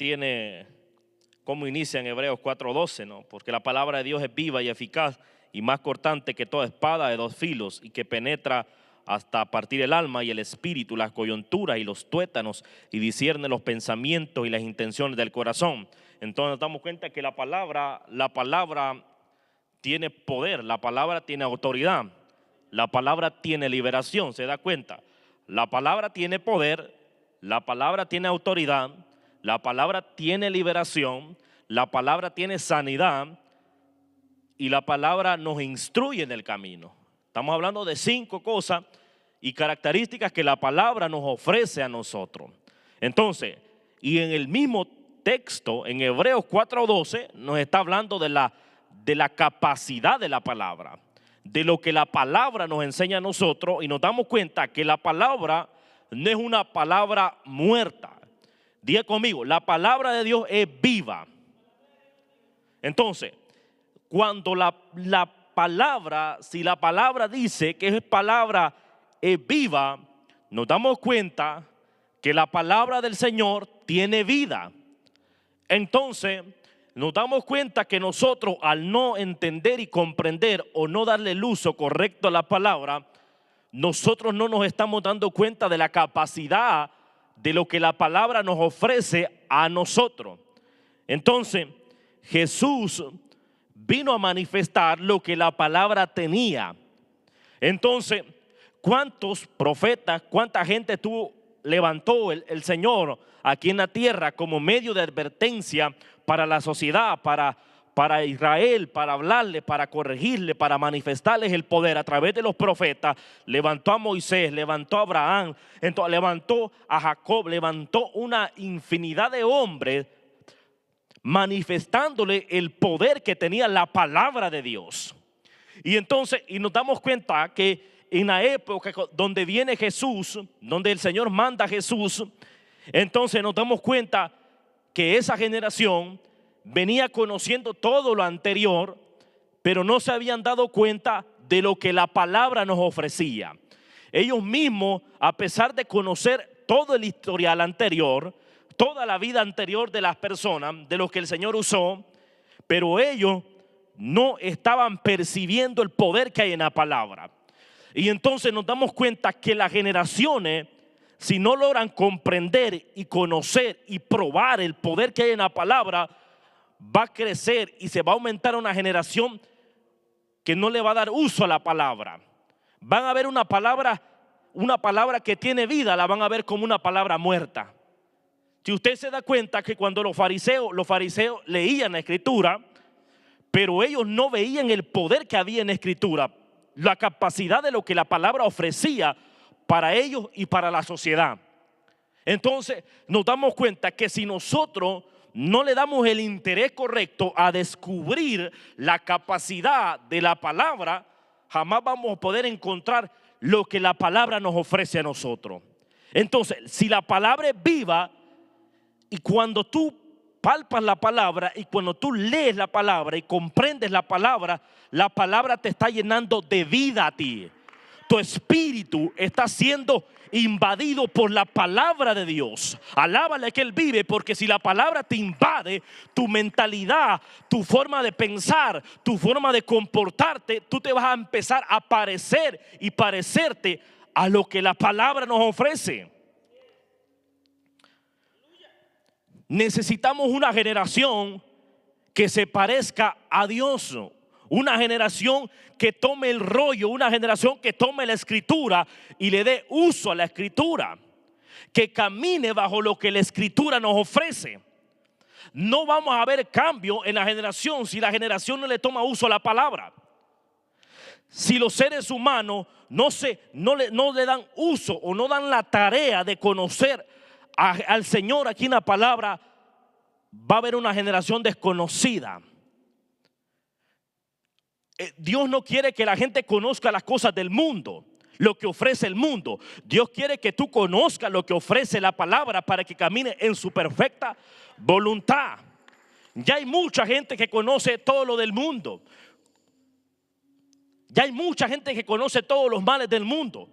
tiene como inicia en Hebreos 4:12, ¿no? Porque la palabra de Dios es viva y eficaz y más cortante que toda espada de dos filos y que penetra hasta partir el alma y el espíritu, las coyunturas y los tuétanos, y discierne los pensamientos y las intenciones del corazón. Entonces nos damos cuenta que la palabra tiene poder, la palabra tiene autoridad, la palabra tiene liberación. ¿Se da cuenta? La palabra tiene poder, la palabra tiene autoridad, la palabra tiene liberación, la palabra tiene sanidad y la palabra nos instruye en el camino. Estamos hablando de 5 cosas y características que la palabra nos ofrece a nosotros. Entonces, y en el mismo texto, en Hebreos 4:12, nos está hablando de la capacidad de la palabra, de lo que la palabra nos enseña a nosotros, y nos damos cuenta que la palabra no es una palabra muerta. Diga conmigo, la palabra de Dios es viva. Entonces, cuando la palabra, si la palabra dice que es palabra viva, nos damos cuenta que la palabra del Señor tiene vida. Entonces, nos damos cuenta que nosotros, al no entender y comprender o no darle el uso correcto a la palabra, nosotros no nos estamos dando cuenta de la capacidad de lo que la palabra nos ofrece a nosotros. Entonces, Jesús vino a manifestar lo que la palabra tenía. Entonces, ¿cuántos profetas, cuánta gente levantó el Señor aquí en la tierra como medio de advertencia para la sociedad, para Israel, para hablarle, para corregirle, para manifestarles el poder a través de los profetas? Levantó a Moisés, levantó a Abraham, entonces levantó a Jacob, levantó una infinidad de hombres manifestándole el poder que tenía la palabra de Dios. Y entonces, y nos damos cuenta que en la época donde viene Jesús, donde el Señor manda a Jesús, entonces nos damos cuenta que esa generación venía conociendo todo lo anterior, pero no se habían dado cuenta de lo que la palabra nos ofrecía. Ellos mismos, a pesar de conocer todo el historial anterior, toda la vida anterior de las personas, de los que el Señor usó, pero ellos no estaban percibiendo el poder que hay en la palabra. Y entonces nos damos cuenta que las generaciones, si no logran comprender y conocer y probar el poder que hay en la palabra, va a crecer y se va a aumentar una generación que no le va a dar uso a la palabra. Van a ver una palabra que tiene vida, la van a ver como una palabra muerta. Si usted se da cuenta que cuando los fariseos leían la escritura, pero ellos no veían el poder que había en la escritura, la capacidad de lo que la palabra ofrecía para ellos y para la sociedad. Entonces nos damos cuenta que si nosotros no le damos el interés correcto a descubrir la capacidad de la palabra, jamás vamos a poder encontrar lo que la palabra nos ofrece a nosotros. Entonces, si la palabra es viva, y cuando tú palpas la palabra y cuando tú lees la palabra y comprendes la palabra te está llenando de vida a ti. Tu espíritu está siendo invadido por la palabra de Dios. Alábale que Él vive, porque si la palabra te invade, tu mentalidad, tu forma de pensar, tu forma de comportarte, tú te vas a empezar a parecer y parecerte a lo que la palabra nos ofrece. Necesitamos una generación que se parezca a Dios, una generación que tome el rollo, una generación que tome la escritura y le dé uso a la escritura, que camine bajo lo que la escritura nos ofrece. No vamos a ver cambio en la generación si la generación no le toma uso a la palabra. Si los seres humanos no le dan uso o no dan la tarea de conocer al Señor aquí en la palabra, va a haber una generación desconocida. Dios no quiere que la gente conozca las cosas del mundo, lo que ofrece el mundo. Dios quiere que tú conozcas lo que ofrece la palabra para que camine en su perfecta voluntad. Ya hay mucha gente que conoce todo lo del mundo. Ya hay mucha gente que conoce todos los males del mundo.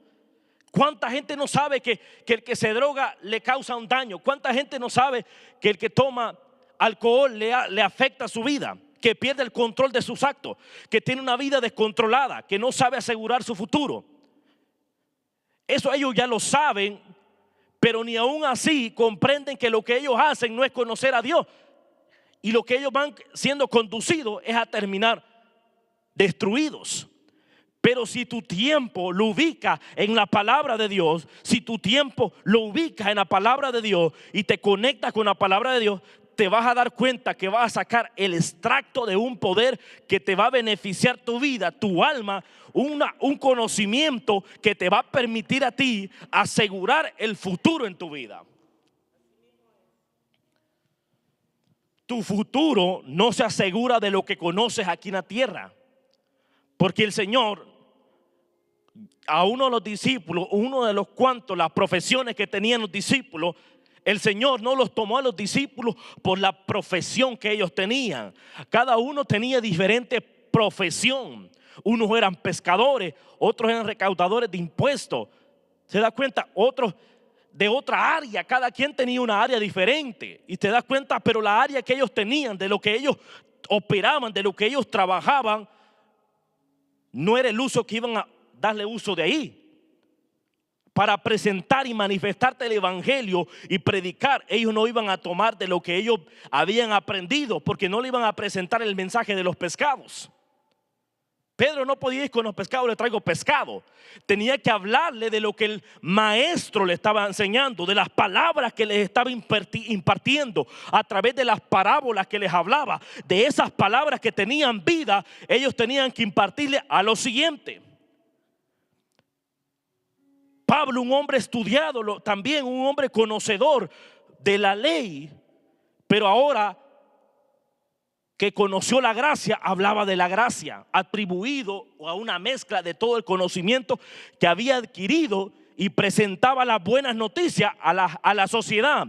¿Cuánta gente no sabe que el que se droga le causa un daño? ¿Cuánta gente no sabe que el que toma alcohol le afecta su vida? Que pierde el control de sus actos, que tiene una vida descontrolada, que no sabe asegurar su futuro. Eso ellos ya lo saben, pero ni aún así comprenden que lo que ellos hacen no es conocer a Dios. Y lo que ellos van siendo conducidos es a terminar destruidos. Pero si tu tiempo lo ubicas en la palabra de Dios, si tu tiempo lo ubicas en la palabra de Dios y te conectas con la palabra de Dios, te vas a dar cuenta que vas a sacar el extracto de un poder que te va a beneficiar tu vida, tu alma, un conocimiento que te va a permitir a ti asegurar el futuro en tu vida. Tu futuro no se asegura de lo que conoces aquí en la tierra, porque el Señor a uno de los discípulos, uno de los cuantos, las profesiones que tenían los discípulos, el Señor no los tomó a los discípulos por la profesión que ellos tenían. Cada uno tenía diferente profesión. Unos eran pescadores, otros eran recaudadores de impuestos. ¿Se da cuenta? Otros de otra área. Cada quien tenía una área diferente. Y te das cuenta, pero la área que ellos tenían, de lo que ellos operaban, de lo que ellos trabajaban, no era el uso que iban a darle uso de ahí. Para presentar y manifestarte el evangelio y predicar, ellos no iban a tomar de lo que ellos habían aprendido, porque no le iban a presentar el mensaje de los pescados. Pedro no podía ir con los pescados, le traigo pescado. Tenía que hablarle de lo que el maestro le estaba enseñando, de las palabras que les estaba impartiendo a través de las parábolas que les hablaba. De esas palabras que tenían vida, ellos tenían que impartirle a lo siguiente. Pablo, un hombre estudiado, también un hombre conocedor de la ley, pero ahora que conoció la gracia, hablaba de la gracia, atribuido a una mezcla de todo el conocimiento que había adquirido, y presentaba las buenas noticias a la sociedad.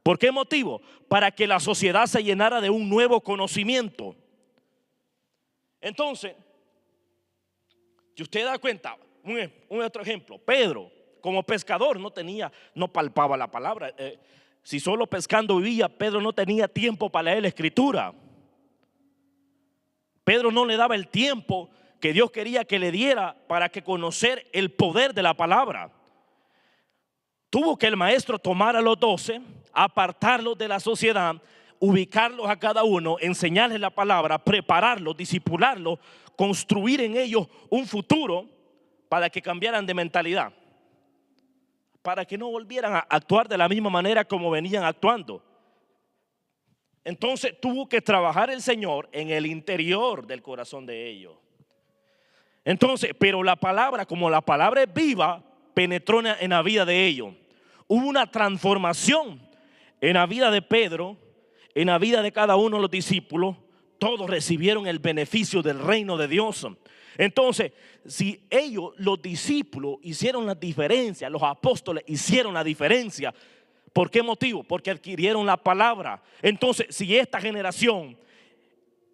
¿Por qué motivo? Para que la sociedad se llenara de un nuevo conocimiento. Entonces, si usted da cuenta, un otro ejemplo, Pedro como pescador no palpaba la palabra. Si solo pescando vivía, Pedro no tenía tiempo para leer la escritura. Pedro no le daba el tiempo que Dios quería que le diera para que conocer el poder de la palabra. Tuvo que el maestro tomar a los 12, apartarlos de la sociedad, ubicarlos a cada uno, enseñarles la palabra, prepararlos, discipularlos, construir en ellos un futuro para que cambiaran de mentalidad, para que no volvieran a actuar de la misma manera como venían actuando. Entonces tuvo que trabajar el Señor en el interior del corazón de ellos. Entonces, pero la palabra, como la palabra es viva, penetró en la vida de ellos. Hubo una transformación en la vida de Pedro, en la vida de cada uno de los discípulos. Todos recibieron el beneficio del reino de Dios. Entonces, si ellos, los discípulos, hicieron la diferencia, los apóstoles hicieron la diferencia, ¿por qué motivo? Porque adquirieron la palabra. Entonces, si esta generación,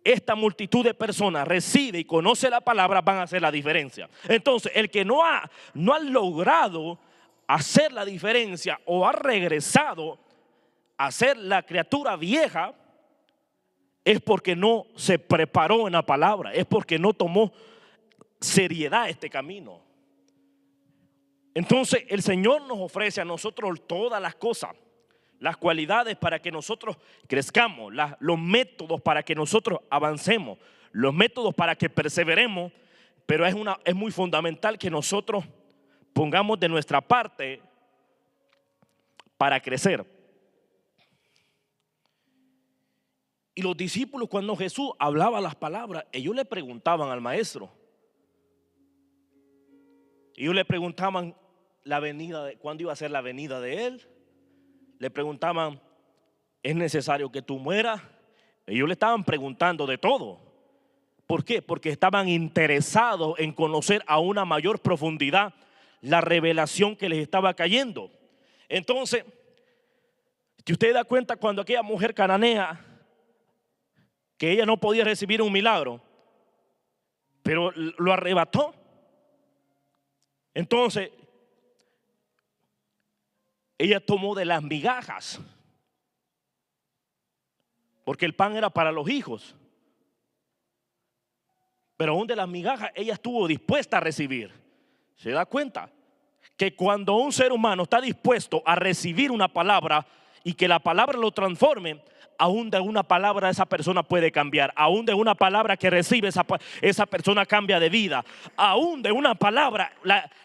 esta multitud de personas recibe y conoce la palabra, van a hacer la diferencia. Entonces, el que no ha logrado hacer la diferencia o ha regresado a ser la criatura vieja, es porque no se preparó en la palabra, es porque no tomó seriedad este camino. Entonces el Señor nos ofrece a nosotros todas las cosas, las cualidades para que nosotros crezcamos, los métodos para que nosotros avancemos, los métodos para que perseveremos, pero es muy fundamental que nosotros pongamos de nuestra parte para crecer. Y los discípulos, cuando Jesús hablaba las palabras, ellos le preguntaban al maestro. Ellos le preguntaban cuándo iba a ser la venida de él. Le preguntaban, ¿es necesario que tú mueras? Ellos le estaban preguntando de todo. ¿Por qué? Porque estaban interesados en conocer a una mayor profundidad la revelación que les estaba cayendo. Entonces, si usted da cuenta, cuando aquella mujer cananea, que ella no podía recibir un milagro, pero lo arrebató. Entonces, ella tomó de las migajas, porque el pan era para los hijos. Pero aún de las migajas ella estuvo dispuesta a recibir. ¿Se da cuenta? Que cuando un ser humano está dispuesto a recibir una palabra y que la palabra lo transforme, aún de una palabra esa persona puede cambiar. Aún de una palabra que recibe esa persona cambia de vida. Aún de una palabra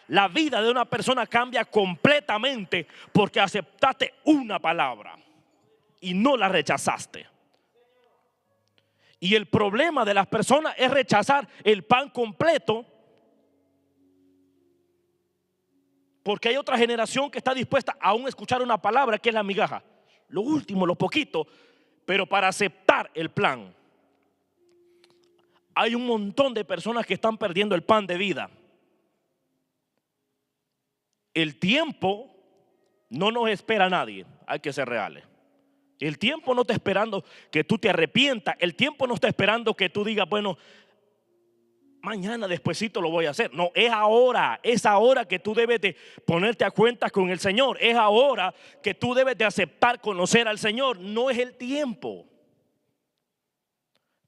la vida de una persona cambia completamente, porque aceptaste una palabra y no la rechazaste. Y el problema de las personas es rechazar el pan completo, porque hay otra generación que está dispuesta a aún escuchar una palabra que es la migaja, lo último, lo poquito, pero para aceptar el plan. Hay un montón de personas que están perdiendo el pan de vida. El tiempo no nos espera a nadie, hay que ser reales. El tiempo no está esperando que tú te arrepientas. El tiempo no está esperando que tú digas, bueno, mañana despuesito lo voy a hacer. No, es ahora que tú debes de ponerte a cuentas con el Señor. Es ahora que tú debes de aceptar conocer al Señor. No es el tiempo.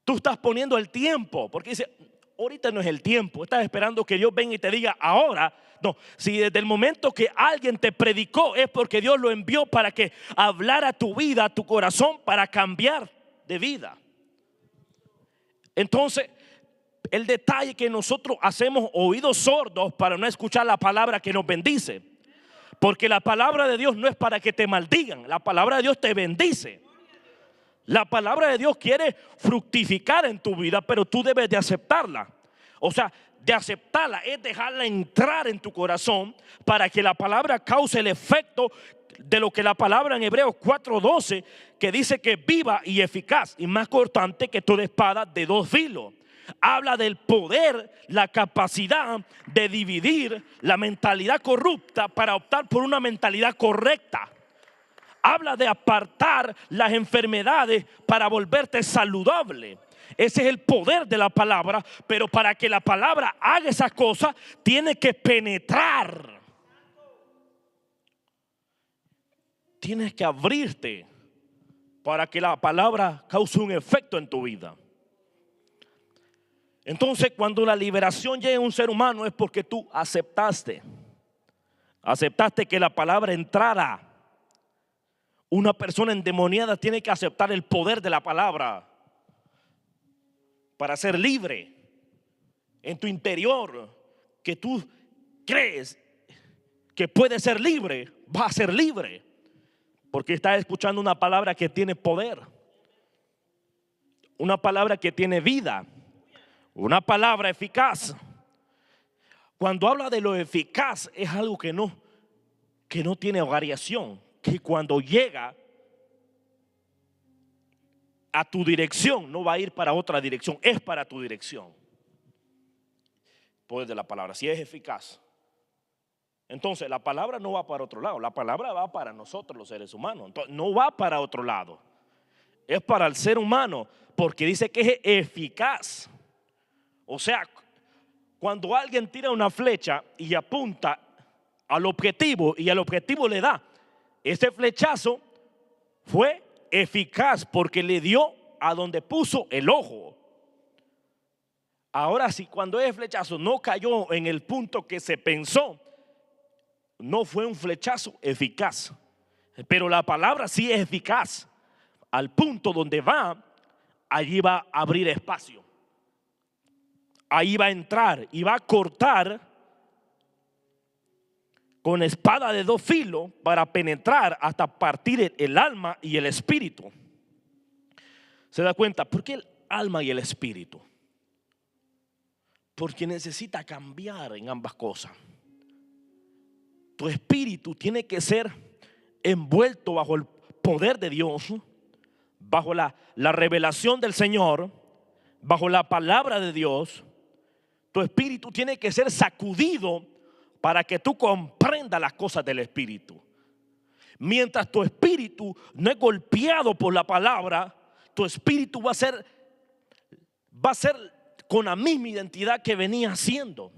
Tú estás poniendo el tiempo, porque dice, ahorita no es el tiempo. Estás esperando que Dios venga y te diga ahora. No, si desde el momento que alguien te predicó es porque Dios lo envió para que hablara tu vida, tu corazón, para cambiar de vida. Entonces, el detalle que nosotros hacemos oídos sordos para no escuchar la palabra que nos bendice. Porque la palabra de Dios no es para que te maldigan, la palabra de Dios te bendice. La palabra de Dios quiere fructificar en tu vida, pero tú debes de aceptarla. O sea, de aceptarla es dejarla entrar en tu corazón para que la palabra cause el efecto de lo que la palabra en Hebreos 4:12, que dice que es viva y eficaz y más cortante que toda espada de dos filos. Habla del poder, la capacidad de dividir la mentalidad corrupta para optar por una mentalidad correcta. Habla de apartar las enfermedades para volverte saludable. Ese es el poder de la palabra, pero para que la palabra haga esas cosas, tiene que penetrar. Tienes que abrirte para que la palabra cause un efecto en tu vida. Entonces, cuando la liberación llega a un ser humano es porque tú aceptaste que la palabra entrara. Una persona endemoniada tiene que aceptar el poder de la palabra para ser libre. En tu interior, que tú crees que puedes ser libre, vas a ser libre, porque estás escuchando una palabra que tiene poder, una palabra que tiene vida, una palabra eficaz. Cuando habla de lo eficaz, es algo que no tiene variación, que cuando llega a tu dirección no va a ir para otra dirección, es para tu dirección. Poder de la palabra, si es eficaz. Entonces la palabra no va para otro lado, la palabra va para nosotros los seres humanos. Entonces, no va para otro lado, es para el ser humano, porque dice que es eficaz. O sea, cuando alguien tira una flecha y apunta al objetivo y al objetivo le da, ese flechazo fue eficaz porque le dio a donde puso el ojo. Ahora sí, cuando ese flechazo no cayó en el punto que se pensó, no fue un flechazo eficaz. Pero la palabra sí es eficaz. Al punto donde va, allí va a abrir espacio. Ahí va a entrar y va a cortar con espada de dos filos para penetrar hasta partir el alma y el espíritu. ¿Se da cuenta? ¿Por qué el alma y el espíritu? Porque necesita cambiar en ambas cosas. Tu espíritu tiene que ser envuelto bajo el poder de Dios, bajo la revelación del Señor, bajo la palabra de Dios. Tu espíritu tiene que ser sacudido para que tú comprendas las cosas del espíritu. Mientras tu espíritu no es golpeado por la palabra, tu espíritu va a ser con la misma identidad que venía siendo.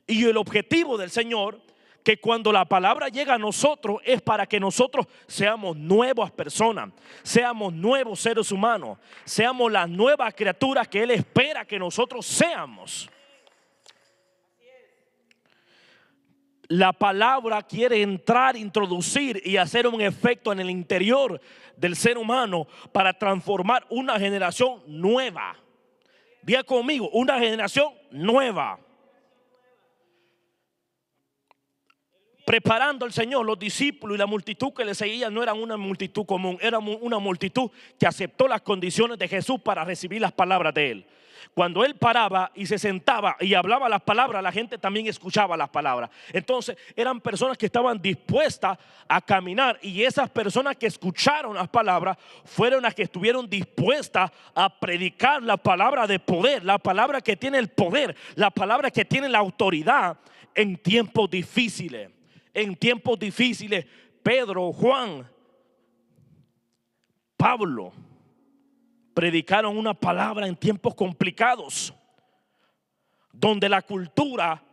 Y el objetivo del Señor, que cuando la palabra llega a nosotros es para que nosotros seamos nuevas personas, seamos nuevos seres humanos, seamos las nuevas criaturas que Él espera que nosotros seamos. La palabra quiere entrar, introducir y hacer un efecto en el interior del ser humano para transformar una generación nueva. Diga conmigo, una generación nueva. Preparando al Señor, los discípulos y la multitud que le seguían no eran una multitud común, era una multitud que aceptó las condiciones de Jesús para recibir las palabras de Él. Cuando Él paraba y se sentaba y hablaba las palabras, la gente también escuchaba las palabras. Entonces eran personas que estaban dispuestas a caminar, y esas personas que escucharon las palabras fueron las que estuvieron dispuestas a predicar la palabra de poder, la palabra que tiene el poder, la palabra que tiene la autoridad en tiempos difíciles. En tiempos difíciles, Pedro, Juan, Pablo predicaron una palabra en tiempos complicados, donde la cultura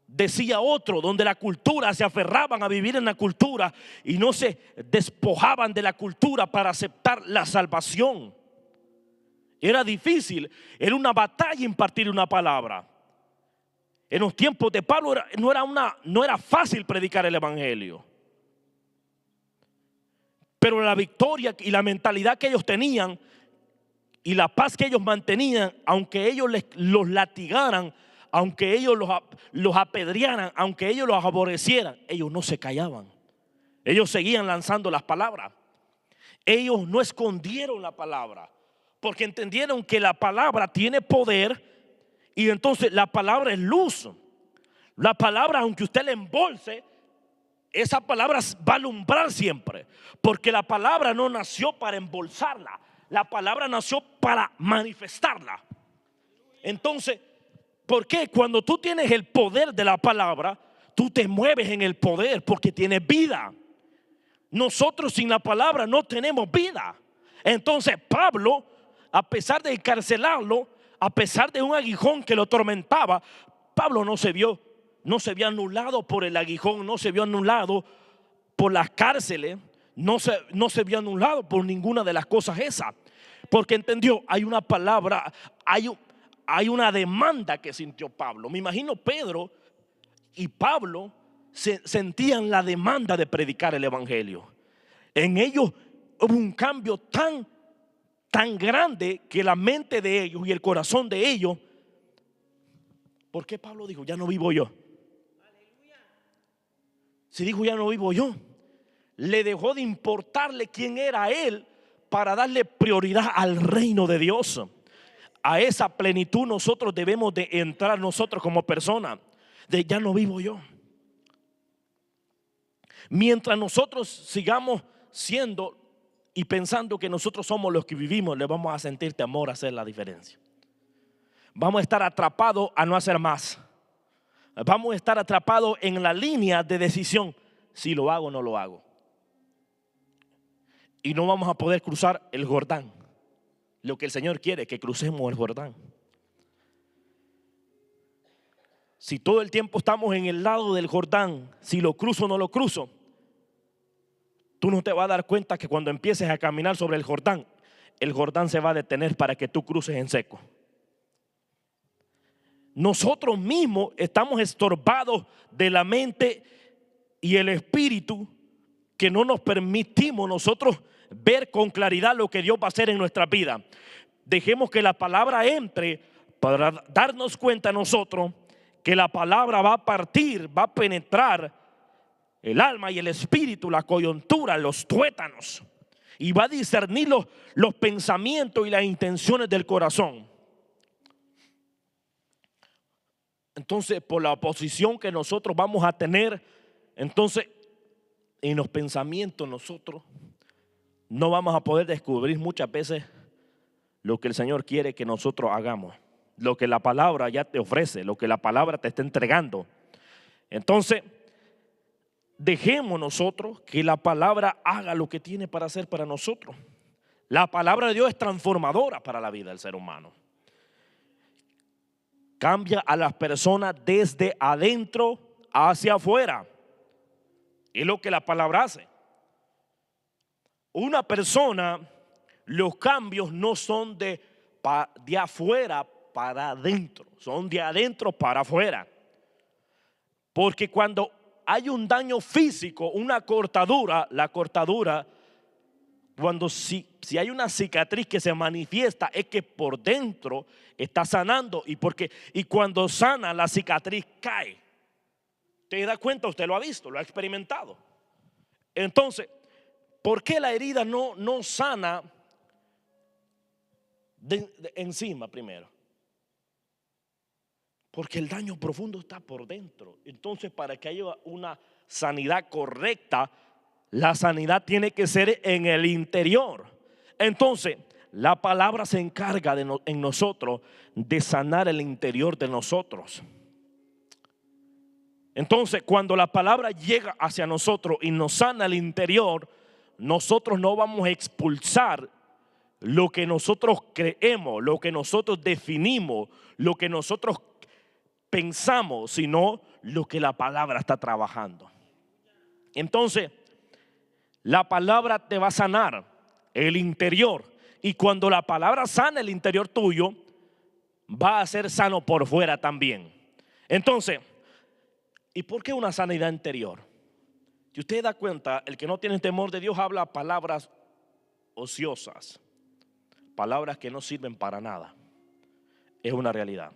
decía otro, donde la cultura se aferraban a vivir en la cultura y no se despojaban de la cultura para aceptar la salvación. Era difícil, era una batalla impartir una palabra. En los tiempos de Pablo no era fácil predicar el evangelio. Pero la victoria y la mentalidad que ellos tenían y la paz que ellos mantenían, aunque ellos los latigaran, aunque ellos los apedrearan, aunque ellos los aborrecieran, ellos no se callaban. Ellos seguían lanzando las palabras. Ellos no escondieron la palabra, porque entendieron que la palabra tiene poder. Y entonces la palabra es luz. La palabra, aunque usted la embolse, esa palabra va a alumbrar siempre, porque la palabra no nació para embolsarla, la palabra nació para manifestarla. Entonces, ¿por qué? Cuando tú tienes el poder de la palabra, tú te mueves en el poder porque tienes vida. Nosotros sin la palabra no tenemos vida. Entonces Pablo, a pesar de encarcelarlo, a pesar de un aguijón que lo atormentaba, Pablo no se vio anulado por el aguijón, no se vio anulado por las cárceles, no se vio anulado por ninguna de las cosas esas, porque entendió, hay una palabra, hay una demanda que sintió Pablo. Me imagino Pedro y Pablo sentían la demanda de predicar el evangelio. En ellos hubo un cambio tan grande que la mente de ellos y el corazón de ellos. ¿Por qué Pablo dijo, ya no vivo yo? Si dijo, ya no vivo yo, le dejó de importarle quién era él para darle prioridad al reino de Dios. A esa plenitud nosotros debemos de entrar nosotros como personas, de ya no vivo yo. Mientras nosotros sigamos siendo y pensando que nosotros somos los que vivimos, le vamos a sentir temor a hacer la diferencia. Vamos a estar atrapados a no hacer más. Vamos a estar atrapados en la línea de decisión, si lo hago o no lo hago. Y no vamos a poder cruzar el Jordán. Lo que el Señor quiere, que crucemos el Jordán. Si todo el tiempo estamos en el lado del Jordán, si lo cruzo o no lo cruzo, tú no te vas a dar cuenta que cuando empieces a caminar sobre el Jordán se va a detener para que tú cruces en seco. Nosotros mismos estamos estorbados de la mente y el espíritu, que no nos permitimos nosotros ver con claridad lo que Dios va a hacer en nuestra vida. Dejemos que la palabra entre para darnos cuenta nosotros que la palabra va a partir, va a penetrar el alma y el espíritu, la coyuntura, los tuétanos, y va a discernir los pensamientos y las intenciones del corazón. Entonces, por la oposición que nosotros vamos a tener, entonces en los pensamientos nosotros no vamos a poder descubrir muchas veces lo que el Señor quiere que nosotros hagamos, lo que la palabra ya te ofrece, lo que la palabra te está entregando. Entonces, dejemos nosotros que la palabra haga lo que tiene para hacer para nosotros. La palabra de Dios es transformadora para la vida del ser humano. Cambia a las personas desde adentro hacia afuera. Es lo que la palabra hace. Una persona, los cambios no son de afuera para adentro, son de adentro para afuera. Porque cuando hay un daño físico, una cortadura, la cortadura, cuando si hay una cicatriz que se manifiesta, es que por dentro está sanando, y cuando sana, la cicatriz cae. ¿Te da cuenta? Usted lo ha visto, lo ha experimentado. Entonces, ¿por qué la herida no sana de encima primero? Porque el daño profundo está por dentro. Entonces, para que haya una sanidad correcta, la sanidad tiene que ser en el interior. Entonces, la palabra se encarga en nosotros de sanar el interior de nosotros. Entonces, cuando la palabra llega hacia nosotros y nos sana el interior, nosotros no vamos a expulsar lo que nosotros creemos, lo que nosotros definimos, lo que nosotros pensamos, sino lo que la palabra está trabajando. Entonces, la palabra te va a sanar el interior, y cuando la palabra sana el interior tuyo, va a ser sano por fuera también. Entonces, ¿y por qué una sanidad interior? Si usted da cuenta, el que no tiene temor de Dios habla palabras ociosas, palabras que no sirven para nada. Es una realidad.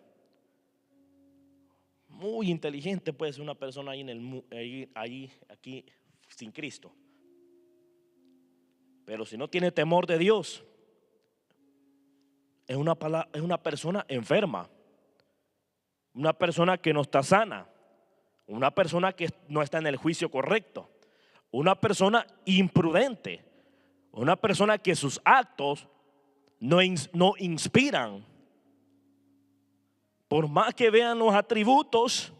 Muy inteligente puede ser una persona aquí sin Cristo, pero si no tiene temor de Dios, es una persona enferma, una persona que no está sana, una persona que no está en el juicio correcto, una persona imprudente, una persona que sus actos no inspiran. Por más que vean los atributos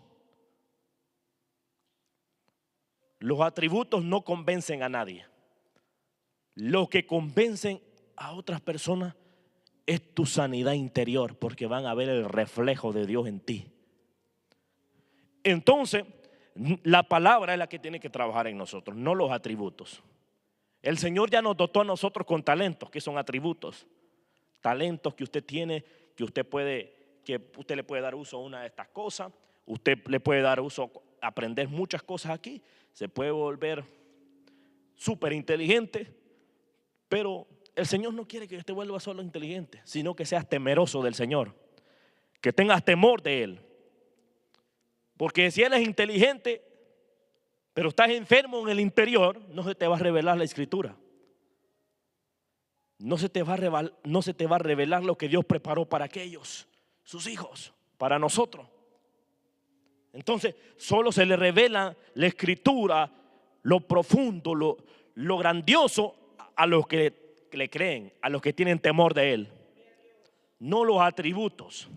no convencen a nadie. Lo que convencen a otras personas es tu sanidad interior, porque van a ver el reflejo de Dios en ti. Entonces, la palabra es la que tiene que trabajar en nosotros, no los atributos. El Señor ya nos dotó a nosotros con talentos, que son atributos. Talentos que usted tiene, que usted le puede dar uso a una de estas cosas. Usted le puede dar uso a aprender muchas cosas aquí. Se puede volver súper inteligente, pero el Señor no quiere que usted vuelva solo inteligente, sino que seas temeroso del Señor, que tengas temor de Él. Porque si eres inteligente, pero estás enfermo en el interior, no se te va a revelar la Escritura. No se te va a revelar lo que Dios preparó para aquellos, sus hijos, para nosotros. Entonces, solo se le revela la Escritura, lo profundo, lo grandioso a los que le creen, a los que tienen temor de Él. No los atributos.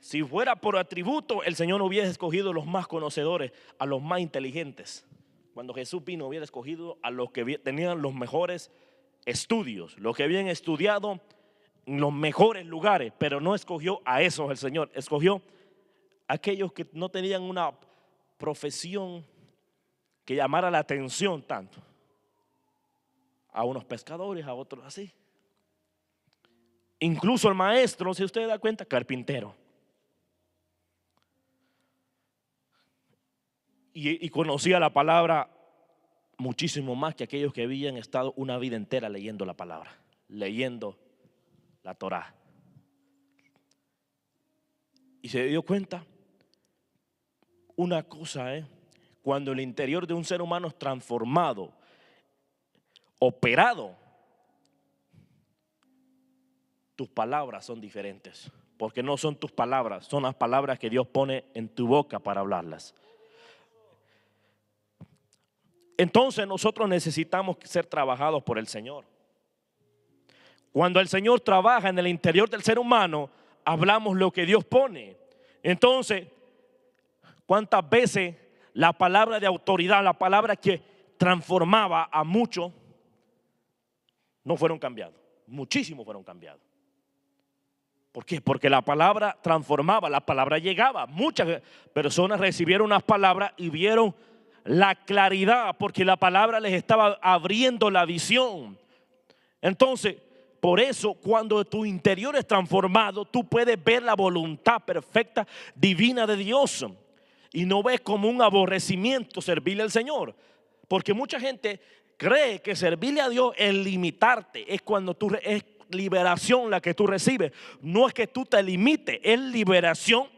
Si fuera por atributo, el Señor no hubiera escogido los más conocedores, a los más inteligentes. Cuando Jesús vino, hubiera escogido a los que tenían los mejores estudios, los que habían estudiado en los mejores lugares, pero no escogió a esos el Señor. Escogió a aquellos que no tenían una profesión que llamara la atención tanto. A unos pescadores, a otros así. Incluso el maestro, si usted da cuenta, carpintero. Y conocía la palabra muchísimo más que aquellos que habían estado una vida entera leyendo la palabra, leyendo la Torá. Y se dio cuenta una cosa, cuando el interior de un ser humano es transformado, operado, tus palabras son diferentes, porque no son tus palabras, son las palabras que Dios pone en tu boca para hablarlas. Entonces nosotros necesitamos ser trabajados por el Señor. Cuando el Señor trabaja en el interior del ser humano, hablamos lo que Dios pone. Entonces, ¿cuántas veces la palabra de autoridad, la palabra que transformaba a muchos, no fueron cambiados? Muchísimos fueron cambiados. ¿Por qué? Porque la palabra transformaba, la palabra llegaba. Muchas personas recibieron unas palabras y vieron la claridad, porque la palabra les estaba abriendo la visión. Entonces, por eso, cuando tu interior es transformado, tú puedes ver la voluntad perfecta, divina de Dios. Y no ves como un aborrecimiento servirle al Señor. Porque mucha gente cree que servirle a Dios es limitarte. Es cuando es liberación la que tú recibes. No es que tú te limites, es liberación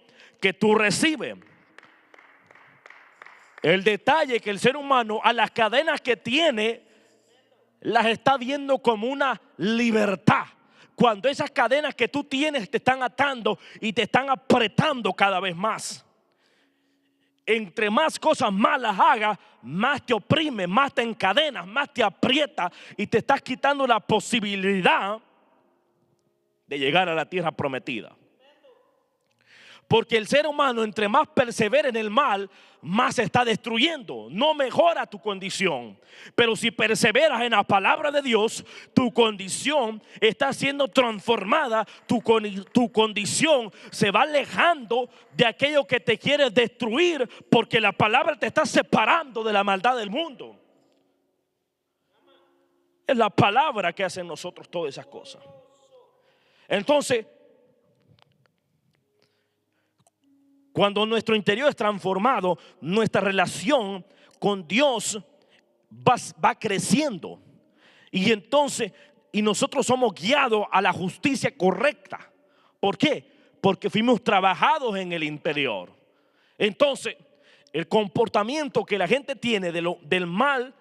que tú recibes. El detalle es que el ser humano a las cadenas que tiene las está viendo como una libertad. Cuando esas cadenas que tú tienes te están atando y te están apretando cada vez más. Entre más cosas malas hagas, más te oprime, más te encadenas, más te aprieta y te estás quitando la posibilidad de llegar a la tierra prometida. Porque el ser humano, entre más persevera en el mal, más se está destruyendo. No mejora tu condición. Pero si perseveras en la palabra de Dios, tu condición está siendo transformada. Tu condición se va alejando de aquello que te quiere destruir, porque la palabra te está separando de la maldad del mundo. Es la palabra que hace en nosotros todas esas cosas. Entonces, cuando nuestro interior es transformado, nuestra relación con Dios va creciendo. Y entonces, nosotros somos guiados a la justicia correcta. ¿Por qué? Porque fuimos trabajados en el interior. Entonces, el comportamiento que la gente tiene del mal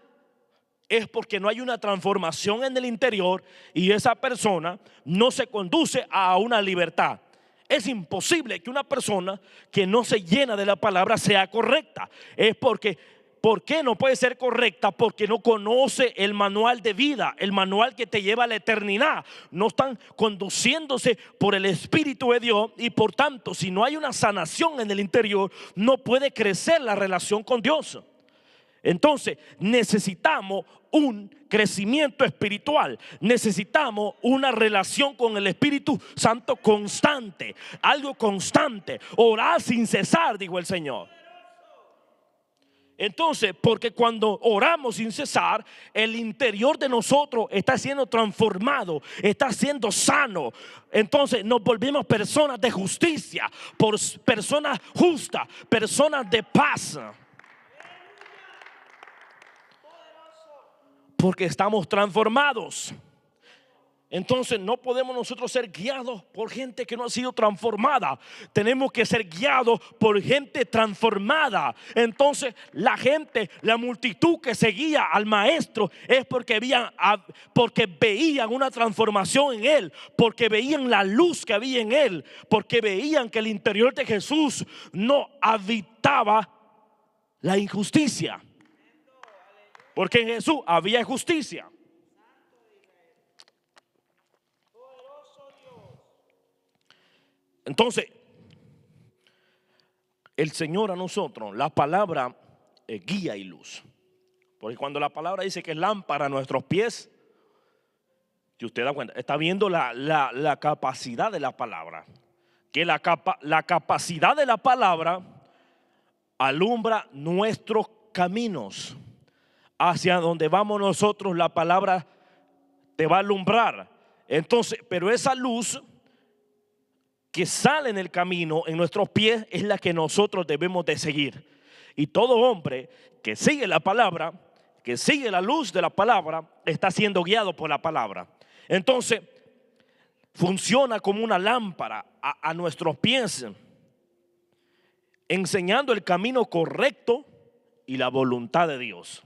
es porque no hay una transformación en el interior y esa persona no se conduce a una libertad. Es imposible que una persona que no se llena de la palabra sea correcta. Es porque, ¿por qué no puede ser correcta? Porque no conoce el manual de vida, el manual que te lleva a la eternidad. No están conduciéndose por el Espíritu de Dios y por tanto, si no hay una sanación en el interior, no puede crecer la relación con Dios. Entonces necesitamos un crecimiento espiritual. Necesitamos una relación con el Espíritu Santo constante. Algo constante. Orar sin cesar, dijo el Señor. Entonces, porque cuando oramos sin cesar, el interior de nosotros está siendo transformado, está siendo sano. Entonces nos volvemos personas de justicia, personas justas, personas de paz. Porque estamos transformados. Entonces no podemos nosotros ser guiados por gente que no ha sido transformada. Tenemos que ser guiados por gente transformada. Entonces la multitud que seguía al maestro es porque veían una transformación en él, porque veían la luz que había en él, porque veían que el interior de Jesús no habitaba la injusticia. Porque en Jesús había justicia. Entonces, el Señor a nosotros, la palabra es guía y luz. Porque cuando la palabra dice que es lámpara a nuestros pies, si usted da cuenta, está viendo la capacidad de la palabra. Que la capacidad de la palabra alumbra nuestros caminos. Hacia donde vamos nosotros, la palabra te va a alumbrar. Entonces, pero esa luz que sale en el camino, en nuestros pies, es la que nosotros debemos de seguir. Y todo hombre que sigue la palabra, que sigue la luz de la palabra, está siendo guiado por la palabra. Entonces, funciona como una lámpara a nuestros pies, enseñando el camino correcto y la voluntad de Dios.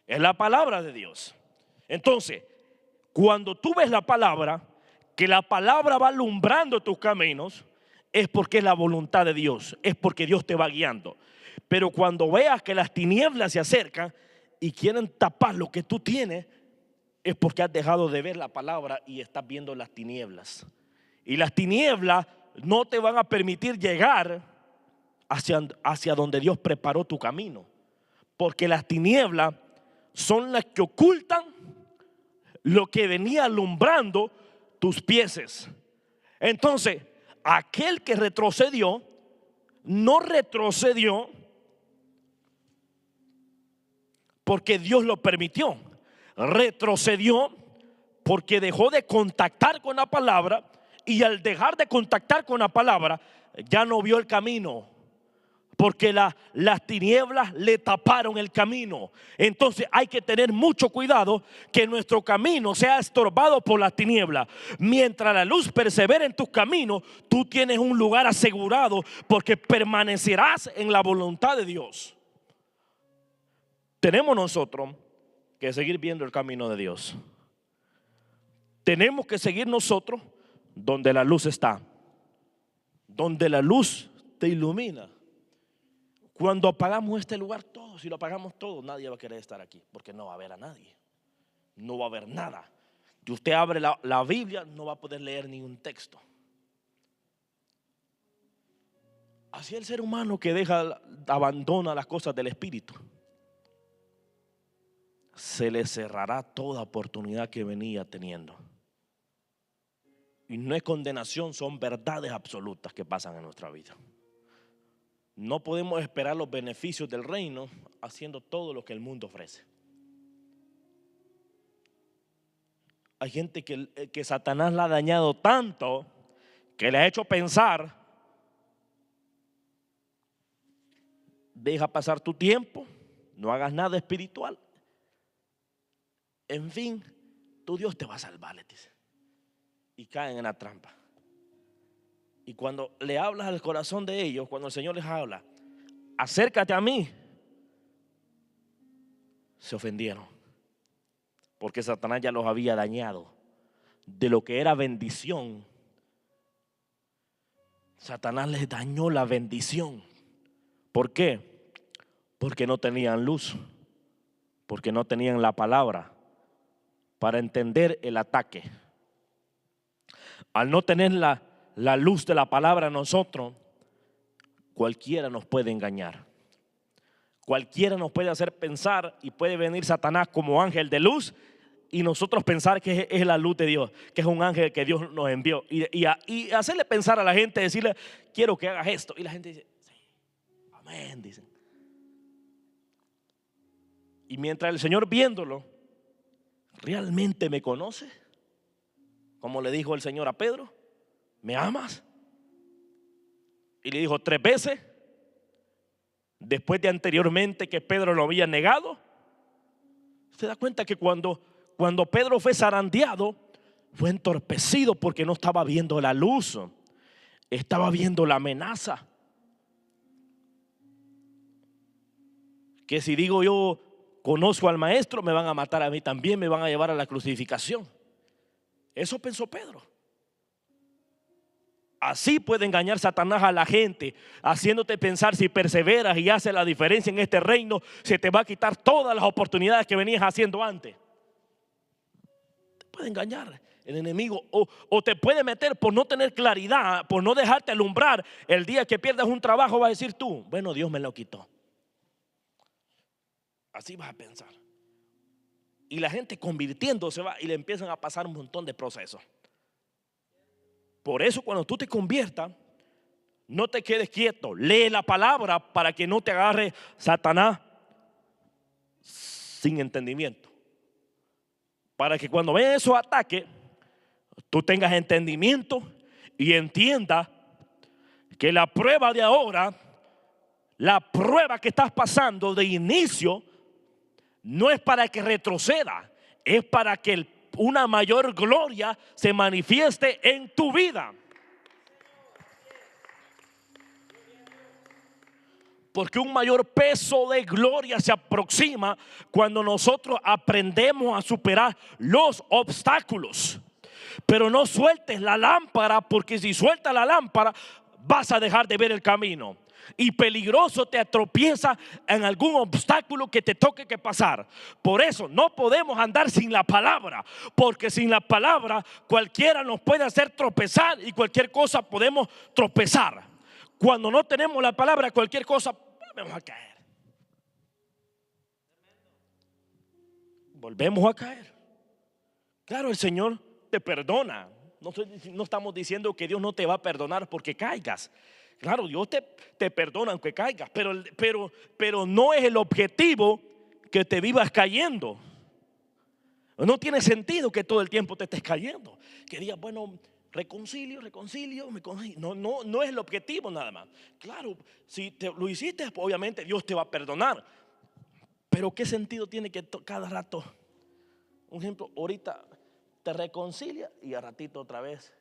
Es la palabra de Dios. Entonces, cuando tú ves la palabra, que la palabra va alumbrando tus caminos, es porque es la voluntad de Dios, es porque Dios te va guiando. Pero cuando veas que las tinieblas se acercan y quieren tapar lo que tú tienes, es porque has dejado de ver la palabra y estás viendo las tinieblas. Y las tinieblas no te van a permitir llegar hacia donde Dios preparó tu camino. Porque las tinieblas son las que ocultan lo que venía alumbrando tus pies. Entonces, aquel que retrocedió, no retrocedió porque Dios lo permitió. Retrocedió porque dejó de contactar con la palabra, y al dejar de contactar con la palabra ya no vio el camino, porque las tinieblas le taparon el camino. Entonces hay que tener mucho cuidado que nuestro camino sea estorbado por las tinieblas. Mientras la luz persevere en tus caminos, tú tienes un lugar asegurado, porque permanecerás en la voluntad de Dios. Tenemos nosotros que seguir viendo el camino de Dios. Tenemos que seguir nosotros donde la luz está, donde la luz te ilumina. Cuando apagamos este lugar todo, si lo apagamos todo, nadie va a querer estar aquí, porque no va a haber a nadie, no va a haber nada. Si usted abre la Biblia, no va a poder leer ningún texto. Así el ser humano que abandona las cosas del Espíritu, se le cerrará toda oportunidad que venía teniendo. Y no es condenación, son verdades absolutas que pasan en nuestra vida. No podemos esperar los beneficios del reino haciendo todo lo que el mundo ofrece. Hay gente que Satanás la ha dañado tanto que le ha hecho pensar: deja pasar tu tiempo, no hagas nada espiritual. En fin, tu Dios te va a salvar, les dice. Y caen en la trampa. Y cuando le hablas al corazón de ellos, cuando el Señor les habla, acércate a mí, se ofendieron, porque Satanás ya los había dañado de lo que era bendición. Satanás les dañó la bendición. ¿Por qué? Porque no tenían luz, porque no tenían la palabra para entender el ataque. Al no tener la luz de la palabra en nosotros, cualquiera nos puede engañar. Cualquiera nos puede hacer pensar, y puede venir Satanás como ángel de luz y nosotros pensar que es la luz de Dios, que es un ángel que Dios nos envió, y hacerle pensar a la gente, decirle: quiero que hagas esto, y la gente dice: sí, amén, dicen. Y mientras el Señor, viéndolo, ¿realmente me conoce? Como le dijo el Señor a Pedro: ¿me amas? Y le dijo 3 veces, después de anteriormente que Pedro lo había negado. Se da cuenta que cuando Pedro fue zarandeado, fue entorpecido porque no estaba viendo la luz, estaba viendo la amenaza. Que si digo yo conozco al maestro, me van a matar a mí también, me van a llevar a la crucificación. Eso pensó Pedro. Así puede engañar Satanás a la gente, haciéndote pensar: si perseveras y haces la diferencia en este reino, se te va a quitar todas las oportunidades que venías haciendo antes. Te puede engañar el enemigo, o te puede meter por no tener claridad, por no dejarte alumbrar. El día que pierdas un trabajo vas a decir tú: bueno, Dios me lo quitó. Así vas a pensar. Y la gente convirtiéndose va, y le empiezan a pasar un montón de procesos. Por eso, cuando tú te conviertas, no te quedes quieto. Lee la palabra para que no te agarre Satanás sin entendimiento. Para que cuando vean esos ataques, tú tengas entendimiento y entiendas que la prueba de ahora, la prueba que estás pasando de inicio, no es para que retroceda, es para que una mayor gloria se manifieste en tu vida. Porque un mayor peso de gloria se aproxima cuando nosotros aprendemos a superar los obstáculos. Pero no sueltes la lámpara, porque si sueltas la lámpara vas a dejar de ver el camino. Y peligroso te tropiezas en algún obstáculo que te toque que pasar. Por eso no podemos andar sin la palabra, porque sin la palabra cualquiera nos puede hacer tropezar, y cualquier cosa podemos tropezar. Cuando no tenemos la palabra, cualquier cosa volvemos a caer. Volvemos a caer. Claro, el Señor te perdona. No estamos diciendo que Dios no te va a perdonar porque caigas. Claro, Dios te perdona aunque caigas, pero no es el objetivo que te vivas cayendo. No tiene sentido que todo el tiempo te estés cayendo. Que digas, bueno, reconcilio. No es el objetivo nada más. Claro, si lo hiciste, obviamente Dios te va a perdonar. Pero ¿qué sentido tiene que cada rato? Un ejemplo, ahorita te reconcilia y al ratito otra vez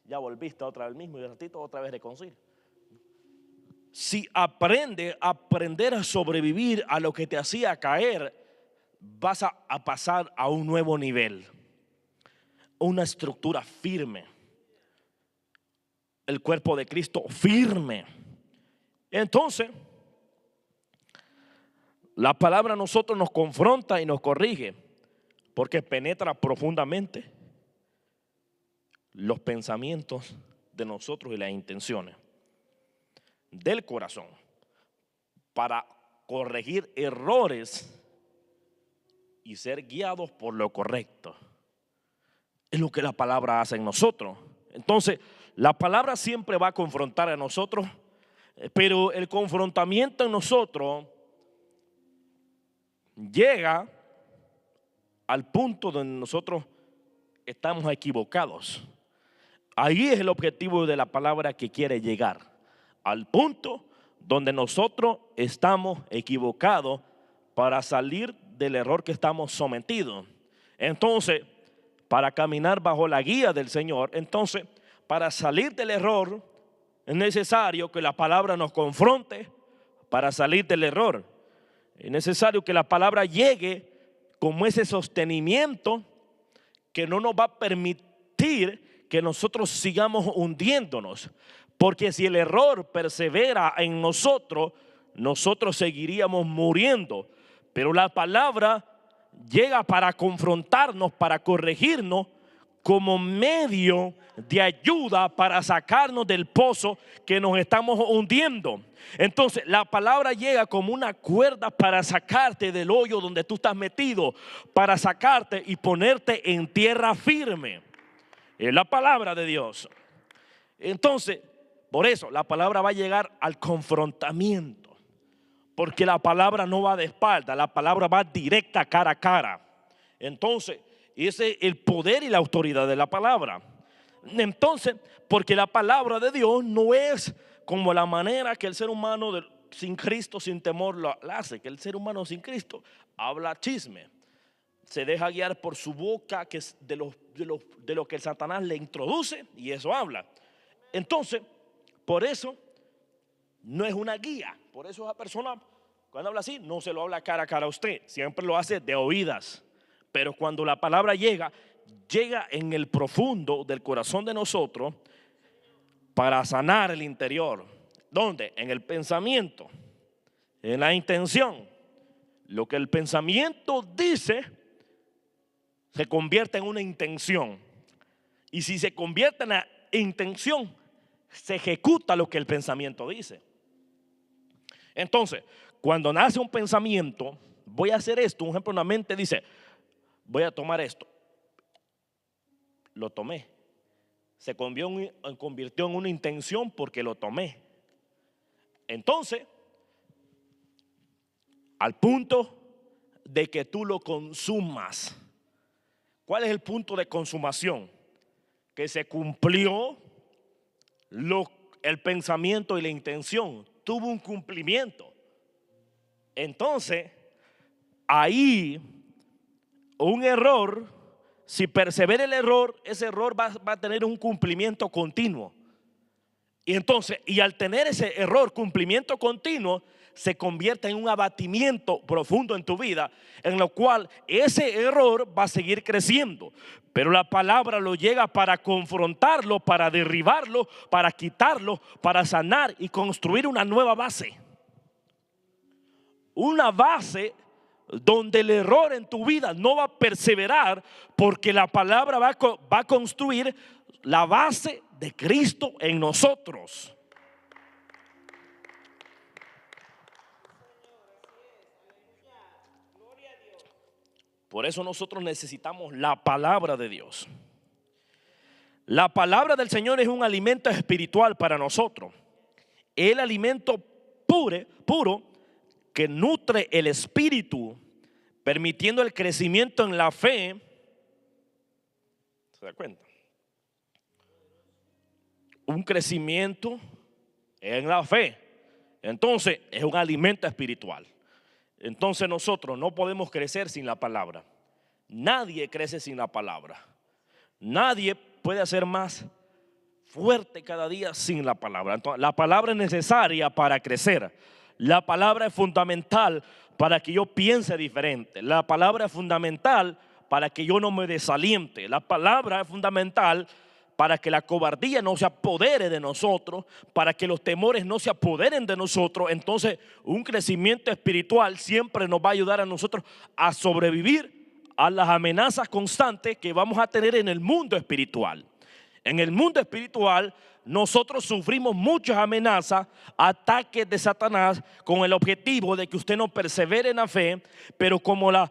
ya volviste otra vez mismo y al ratito otra vez reconcilia. Si aprender a sobrevivir a lo que te hacía caer, vas a pasar a un nuevo nivel, una estructura firme, el cuerpo de Cristo firme. Entonces, la palabra a nosotros nos confronta y nos corrige, porque penetra profundamente los pensamientos de nosotros y las intenciones del corazón, para corregir errores y ser guiados por lo correcto. Es lo que la palabra hace en nosotros. Entonces, la palabra siempre va a confrontar a nosotros, pero el confrontamiento en nosotros llega al punto donde nosotros estamos equivocados. Ahí es el objetivo de la palabra que quiere llegar, al punto donde nosotros estamos equivocados para salir del error que estamos sometidos. Entonces, para caminar bajo la guía del Señor, entonces, para salir del error, es necesario que la palabra nos confronte para salir del error. Es necesario que la palabra llegue como ese sostenimiento que no nos va a permitir que nosotros sigamos hundiéndonos. Porque si el error persevera en nosotros, nosotros seguiríamos muriendo. Pero la palabra llega para confrontarnos, para corregirnos, como medio de ayuda para sacarnos del pozo que nos estamos hundiendo. Entonces la palabra llega como una cuerda para sacarte del hoyo donde tú estás metido, para sacarte y ponerte en tierra firme. Es la palabra de Dios. Entonces, por eso la palabra va a llegar al confrontamiento, porque la palabra no va de espalda, la palabra va directa, cara a cara. Entonces, ese es el poder y la autoridad de la palabra. Entonces, porque la palabra de Dios no es como la manera que el ser humano sin Cristo, sin temor lo hace. Que el ser humano sin Cristo habla chisme, se deja guiar por su boca, que es de lo que el Satanás le introduce, y eso habla. Entonces, por eso no es una guía. Por eso esa persona, cuando habla así, no se lo habla cara a cara a usted, siempre lo hace de oídas. Pero cuando la palabra llega en el profundo del corazón de nosotros para sanar el interior. ¿Dónde? En el pensamiento, en la intención. Lo que el pensamiento dice se convierte en una intención. Y si se convierte en la intención, se ejecuta lo que el pensamiento dice. Entonces, cuando nace un pensamiento, voy a hacer esto. Un ejemplo, una mente dice, voy a tomar esto. Lo tomé. Se convirtió en una intención porque lo tomé. Entonces, al punto de que tú lo consumas. ¿Cuál es el punto de consumación? Que se cumplió el pensamiento y la intención. Tuvo un cumplimiento. Entonces, ahí un error, si persevera el error, ese error va a tener un cumplimiento continuo. Y entonces, y al tener ese error, cumplimiento continuo, se convierte en un abatimiento profundo en tu vida, en lo cual ese error va a seguir creciendo. Pero la palabra lo llega para confrontarlo, para derribarlo, para quitarlo, para sanar y construir una nueva base. Una base donde el error en tu vida no va a perseverar, porque la palabra va a construir la base de Cristo en nosotros. Por eso nosotros necesitamos la palabra de Dios. La palabra del Señor es un alimento espiritual para nosotros. El alimento puro que nutre el espíritu permitiendo el crecimiento en la fe. ¿Se da cuenta? Un crecimiento en la fe. Entonces es un alimento espiritual. Entonces nosotros no podemos crecer sin la palabra. Nadie crece sin la palabra. Nadie puede hacer más fuerte cada día sin la palabra. Entonces, la palabra es necesaria para crecer. La palabra es fundamental para que yo piense diferente. La palabra es fundamental para que yo no me desaliente. La palabra es fundamental para que la cobardía no se apodere de nosotros, para que los temores no se apoderen de nosotros. Entonces, un crecimiento espiritual siempre nos va a ayudar a nosotros a sobrevivir a las amenazas constantes que vamos a tener en el mundo espiritual. En el mundo espiritual nosotros sufrimos muchas amenazas, ataques de Satanás con el objetivo de que usted no persevere en la fe, pero como la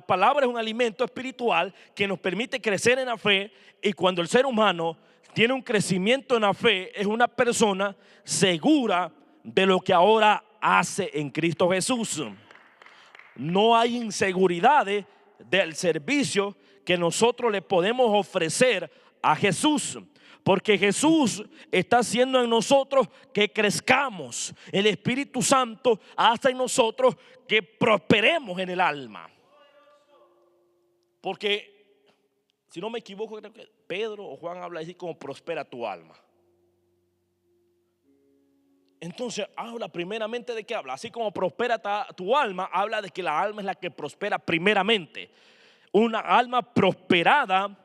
palabra es un alimento espiritual que nos permite crecer en la fe, y cuando el ser humano tiene un crecimiento en la fe, es una persona segura de lo que ahora hace en Cristo Jesús. No hay inseguridades del servicio que nosotros le podemos ofrecer a Jesús, porque Jesús está haciendo en nosotros que crezcamos. El Espíritu Santo hace en nosotros que prosperemos en el alma. Porque si no me equivoco, creo que Pedro o Juan habla así como prospera tu alma. Entonces habla primeramente de qué habla. Así como prospera tu alma, habla de que la alma es la que prospera primeramente. Una alma prosperada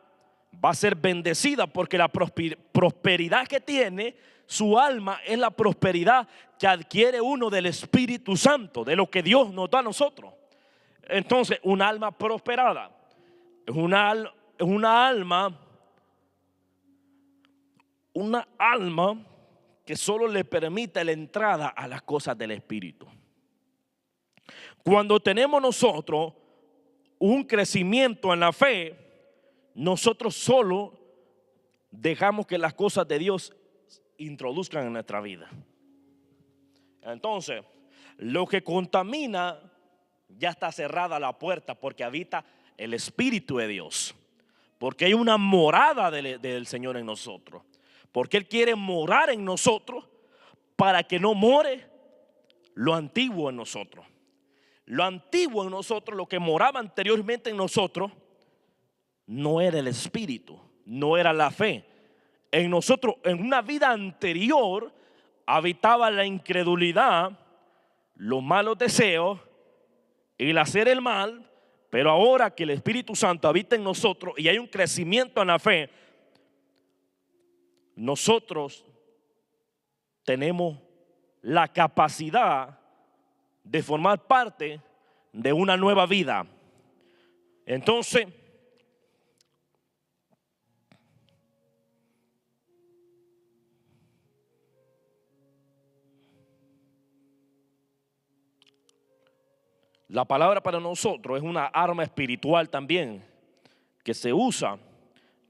va a ser bendecida, porque la prosperidad que tiene su alma es la prosperidad que adquiere uno del Espíritu Santo, de lo que Dios nos da a nosotros. Entonces, un alma prosperada es una alma que solo le permite la entrada a las cosas del Espíritu. Cuando tenemos nosotros un crecimiento en la fe, nosotros solo dejamos que las cosas de Dios introduzcan en nuestra vida. Entonces, lo que contamina, ya está cerrada la puerta, porque habita el Espíritu de Dios, porque hay una morada del Señor en nosotros, porque Él quiere morar en nosotros para que no more lo antiguo en nosotros. Lo antiguo en nosotros, lo que moraba anteriormente en nosotros, no era el Espíritu, no era la fe. En nosotros, en una vida anterior, habitaba la incredulidad, los malos deseos y el hacer el mal. Pero ahora que el Espíritu Santo habita en nosotros y hay un crecimiento en la fe, nosotros tenemos la capacidad de formar parte de una nueva vida. Entonces, la palabra para nosotros es una arma espiritual también, que se usa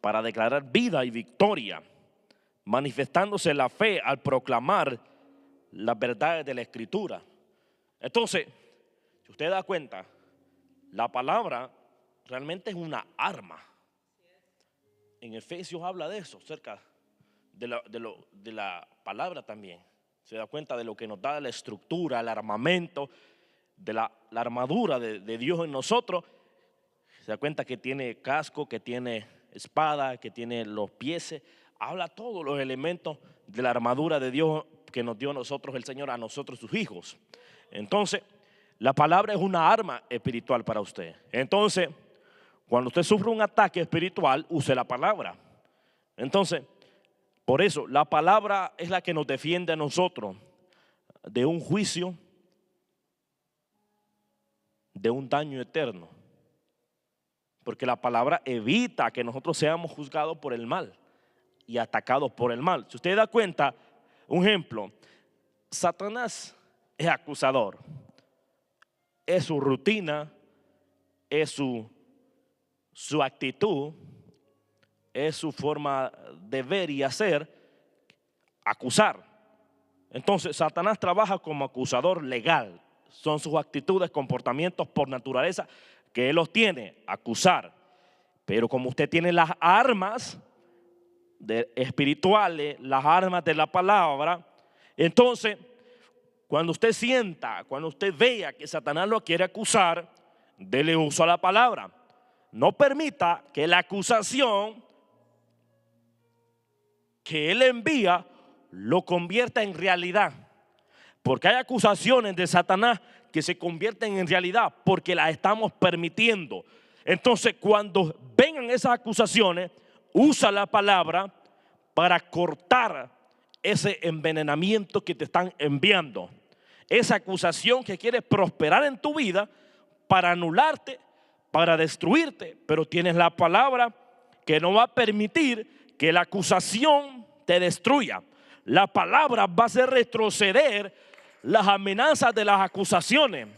para declarar vida y victoria, manifestándose la fe al proclamar las verdades de la Escritura. Entonces, si usted da cuenta, la palabra realmente es una arma. En Efesios habla de eso, cerca de la palabra también. Se da cuenta de lo que nos da la estructura, el armamento, de la armadura de Dios en nosotros. Se da cuenta que tiene casco, que tiene espada, que tiene los pies. Habla todos los elementos de la armadura de Dios que nos dio a nosotros el Señor, a nosotros sus hijos. Entonces, la palabra es una arma espiritual para usted. Entonces, cuando usted sufre un ataque espiritual, use la palabra. Entonces, por eso, la palabra es la que nos defiende a nosotros de un juicio, de un daño eterno. Porque la palabra evita que nosotros seamos juzgados por el mal y atacados por el mal. Si usted da cuenta, un ejemplo, Satanás es acusador. Es su rutina, es su actitud, es su forma de ver y hacer, acusar. Entonces Satanás trabaja como acusador legal. son sus actitudes, comportamientos por naturaleza que él los tiene, acusar. Pero como usted tiene las armas espirituales, las armas de la palabra, entonces cuando usted sienta, cuando usted vea que Satanás lo quiere acusar, dele uso a la palabra. No permita que la acusación que él envía lo convierta en realidad. Porque hay acusaciones de Satanás que se convierten en realidad porque las estamos permitiendo. Entonces, cuando vengan esas acusaciones, usa la palabra para cortar ese envenenamiento que te están enviando. Esa acusación que quiere prosperar en tu vida para anularte, para destruirte. Pero tienes la palabra que no va a permitir que la acusación te destruya. La palabra va a hacer retroceder las amenazas de las acusaciones.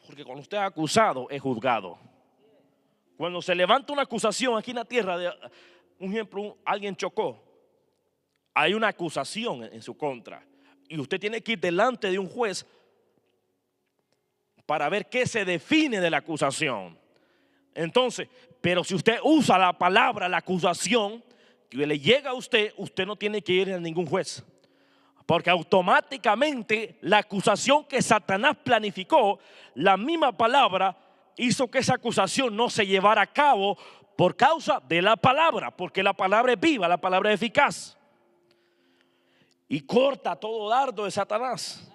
Porque cuando usted es acusado, es juzgado. Cuando se levanta una acusación aquí en la tierra, un ejemplo, alguien chocó, hay una acusación en su contra. Y usted tiene que ir delante de un juez para ver qué se define de la acusación. Entonces, pero si usted usa la palabra, la acusación que le llega a usted, usted no tiene que ir a ningún juez. Porque automáticamente la acusación que Satanás planificó, la misma palabra hizo que esa acusación no se llevara a cabo por causa de la palabra. Porque la palabra es viva, la palabra es eficaz. Y corta todo dardo de Satanás.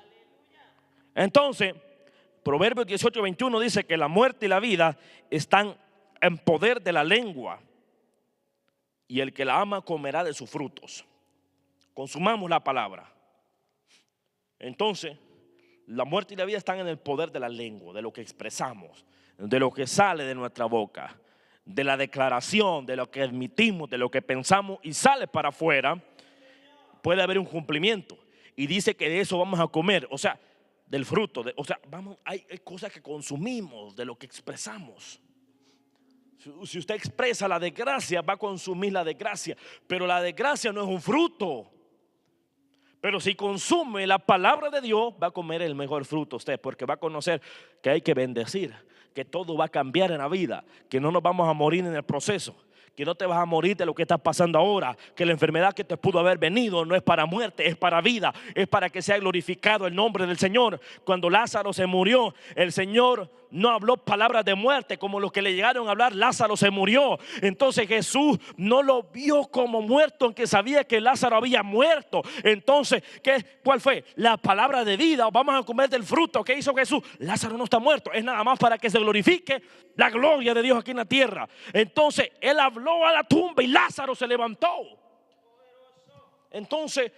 Entonces, Proverbios 18:21 dice que la muerte y la vida están en poder de la lengua, y el que la ama comerá de sus frutos. Consumamos la palabra. Entonces, la muerte y la vida están en el poder de la lengua, de lo que expresamos, de lo que sale de nuestra boca, de la declaración, de lo que admitimos, de lo que pensamos y sale para afuera. Puede haber un cumplimiento. Y dice que de eso vamos a comer, o sea, del fruto, hay cosas que consumimos, de lo que expresamos. Si usted expresa la desgracia, va a consumir la desgracia, pero la desgracia no es un fruto. Pero si consume la palabra de Dios, va a comer el mejor fruto usted, porque va a conocer que hay que bendecir, que todo va a cambiar en la vida, que no nos vamos a morir en el proceso, que no te vas a morir de lo que está pasando ahora, que la enfermedad que te pudo haber venido no es para muerte, es para vida, es para que sea glorificado el nombre del Señor. Cuando Lázaro se murió, el Señor no habló palabras de muerte como los que le llegaron a hablar. Lázaro se murió. Entonces Jesús no lo vio como muerto, aunque sabía que Lázaro había muerto. Entonces, ¿cuál fue? La palabra de vida. Vamos a comer del fruto. ¿Qué hizo Jesús? Lázaro no está muerto, es nada más para que se glorifique la gloria de Dios aquí en la tierra. Entonces él habló a la tumba y Lázaro se levantó. Entonces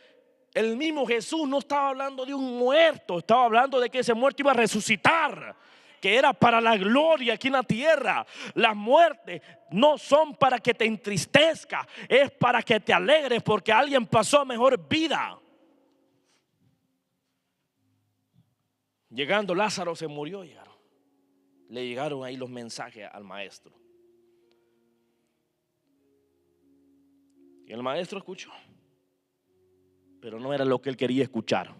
el mismo Jesús no estaba hablando de un muerto, estaba hablando de que ese muerto iba a resucitar, que era para la gloria aquí en la tierra. Las muertes no son para que te entristezca, es para que te alegres porque alguien pasó a mejor vida. Llegando Lázaro se murió, le llegaron ahí los mensajes al maestro. Y el maestro escuchó, pero no era lo que él quería escuchar.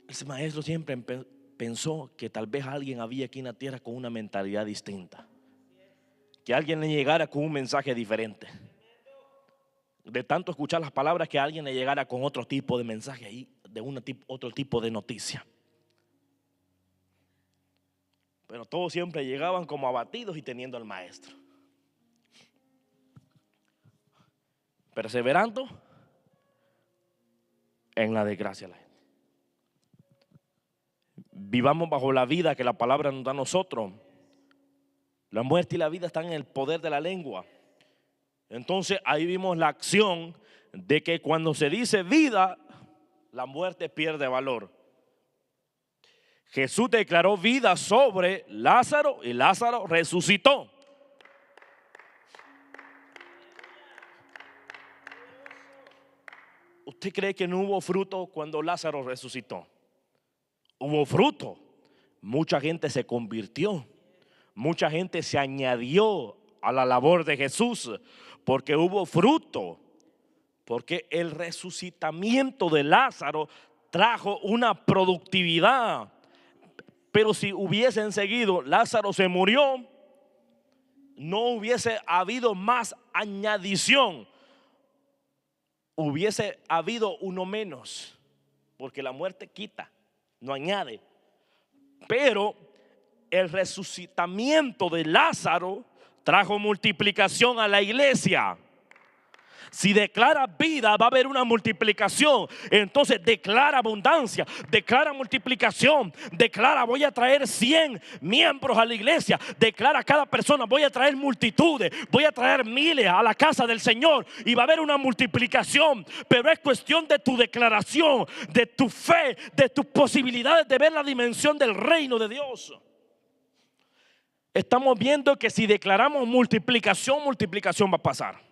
Ese maestro siempre pensó que tal vez alguien había aquí en la tierra con una mentalidad distinta, que alguien le llegara con un mensaje diferente. De tanto escuchar las palabras, que alguien le llegara con otro tipo de mensaje ahí, de otro tipo de noticia. Pero todos siempre llegaban como abatidos y teniendo al maestro, perseverando en la desgracia de la gente. Vivamos bajo la vida que la palabra nos da a nosotros. La muerte y la vida están en el poder de la lengua. Entonces ahí vimos la acción de que cuando se dice vida, la muerte pierde valor. Jesús declaró vida sobre Lázaro y Lázaro resucitó. ¿Usted cree que no hubo fruto cuando Lázaro resucitó? Hubo fruto. Mucha gente se convirtió. Mucha gente se añadió a la labor de Jesús, porque hubo fruto, porque el resucitamiento de Lázaro trajo una productividad. Pero si hubiesen seguido, Lázaro se murió, no hubiese habido más añadición, hubiese habido uno menos, porque la muerte quita, no añade. Pero el resucitamiento de Lázaro trajo multiplicación a la iglesia. Si declara vida, va a haber una multiplicación. Entonces declara abundancia, declara multiplicación, declara voy a traer 100 miembros a la iglesia. Declara a cada persona voy a traer multitudes, voy a traer miles a la casa del Señor. Y va a haber una multiplicación. Pero es cuestión de tu declaración, de tu fe, de tus posibilidades de ver la dimensión del reino de Dios. Estamos viendo que si declaramos multiplicación, multiplicación va a pasar.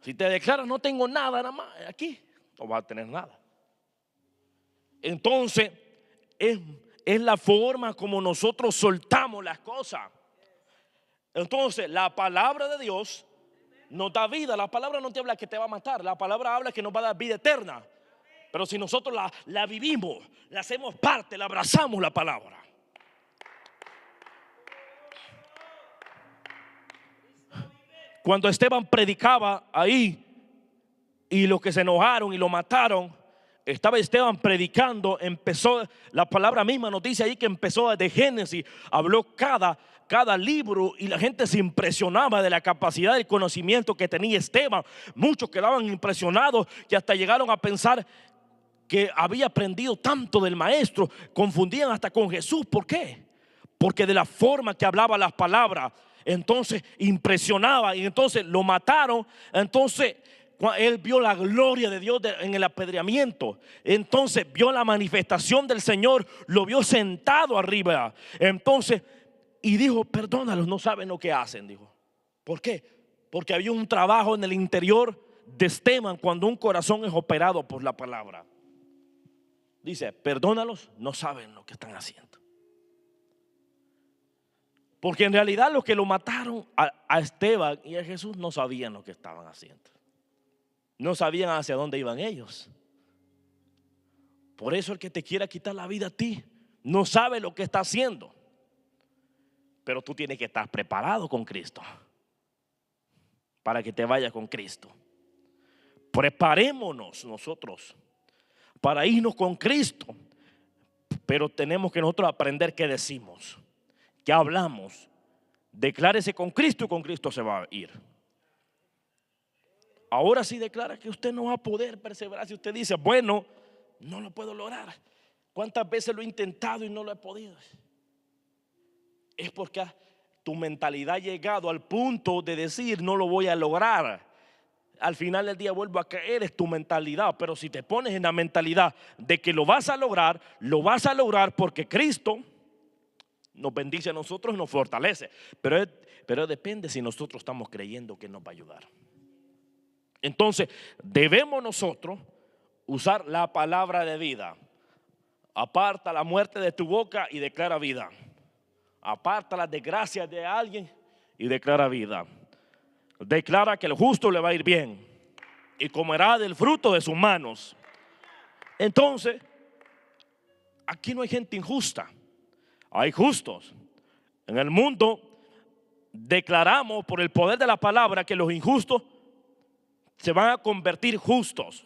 Si te declaras no tengo nada más aquí, no vas a tener nada. Entonces es la forma como nosotros soltamos las cosas. Entonces la palabra de Dios nos da vida. La palabra no te habla que te va a matar, la palabra habla que nos va a dar vida eterna. Pero si nosotros la vivimos, la hacemos parte, la abrazamos la palabra. Cuando Esteban predicaba ahí y los que se enojaron y lo mataron, estaba Esteban predicando, empezó, la palabra misma nos dice ahí que empezó desde Génesis, habló cada libro y la gente se impresionaba de la capacidad y conocimiento que tenía Esteban. Muchos quedaban impresionados y hasta llegaron a pensar que había aprendido tanto del maestro, confundían hasta con Jesús. ¿Por qué? Porque de la forma que hablaba las palabras, entonces impresionaba y entonces lo mataron. Entonces él vio la gloria de Dios en el apedreamiento. Entonces vio la manifestación del Señor, lo vio sentado arriba. Entonces, y dijo, perdónalos, no saben lo que hacen. Dijo, ¿por qué? Porque había un trabajo en el interior de Esteban cuando un corazón es operado por la palabra. Dice, perdónalos, no saben lo que están haciendo. Porque en realidad los que lo mataron a Esteban y a Jesús no sabían lo que estaban haciendo. No sabían hacia dónde iban ellos. Por eso el que te quiera quitar la vida a ti no sabe lo que está haciendo. Pero tú tienes que estar preparado con Cristo para que te vayas con Cristo. Preparémonos nosotros para irnos con Cristo. Pero tenemos que nosotros aprender qué decimos, qué hablamos. Declárese con Cristo y con Cristo se va a ir. Ahora sí declara que usted no va a poder perseverar. Si usted dice, bueno, no lo puedo lograr. ¿Cuántas veces lo he intentado y no lo he podido? Es porque tu mentalidad ha llegado al punto de decir, no lo voy a lograr. Al final del día vuelvo a caer, es tu mentalidad. Pero si te pones en la mentalidad de que lo vas a lograr porque Cristo nos bendice a nosotros y nos fortalece. Pero depende si nosotros estamos creyendo que nos va a ayudar. Entonces debemos nosotros usar la palabra de vida. Aparta la muerte de tu boca y declara vida. Aparta las desgracias de alguien y declara vida. Declara que el justo le va a ir bien y comerá del fruto de sus manos. Entonces, aquí no hay gente injusta, hay justos. En el mundo declaramos por el poder de la palabra que los injustos se van a convertir justos.